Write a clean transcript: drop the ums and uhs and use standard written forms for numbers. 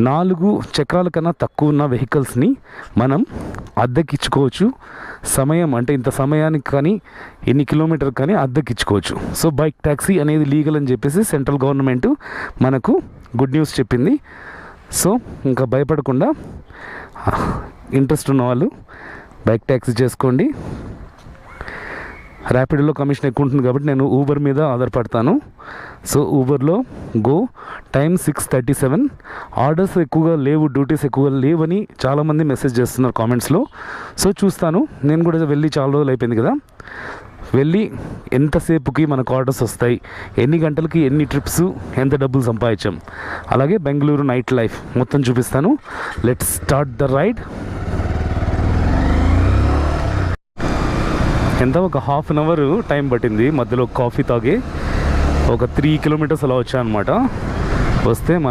4 చక్రాల కన్నా తక్కువ ఉన్న వెహికల్స్ని మనం అద్దెకిచ్చుకోవచ్చు. సమయం అంటే ఇంత సమయానికి కానీ ఎన్ని కిలోమీటర్ కానీ అద్దెకిచ్చుకోవచ్చు. సో బైక్ ట్యాక్సీ అనేది లీగల్ అని చెప్పేసి సెంట్రల్ గవర్నమెంట్ మనకు గుడ్ న్యూస్ చెప్పింది. సో ఇంకా భయపడకుండా ఇంట్రెస్ట్ ఉన్న వాళ్ళు బైక్ ట్యాక్సీ చేసుకోండి. ర్యాపిడోలో కమిషన్ ఎక్కువ ఉంటుంది కాబట్టి నేను ఊబర్ మీద ఆధారపడతాను. సో ఊబర్లో గో టైం 6:37. ఆర్డర్స్ ఎక్కువగా లేవు, డ్యూటీస్ ఎక్కువగా లేవని చాలామంది మెసేజ్ చేస్తున్నారు కామెంట్స్లో. సో చూస్తాను, నేను కూడా వెళ్ళి చాలా రోజులు అయిపోయింది కదా, వెళ్ళి ఎంతసేపుకి మనకు ఆర్డర్స్ వస్తాయి, ఎన్ని గంటలకి ఎన్ని ట్రిప్స్, ఎంత డబ్బులు సంపాదించాం, అలాగే బెంగళూరు నైట్ లైఫ్ మొత్తం చూపిస్తాను. Let's start the ride. ఎంత ఒక హాఫ్ అన్ అవర్ టైం పట్టింది. మధ్యలో కాఫీ తాగి ఒక 3 కిలోమీటర్స్ అలా వచ్చాయన్నమాట. వస్తే మన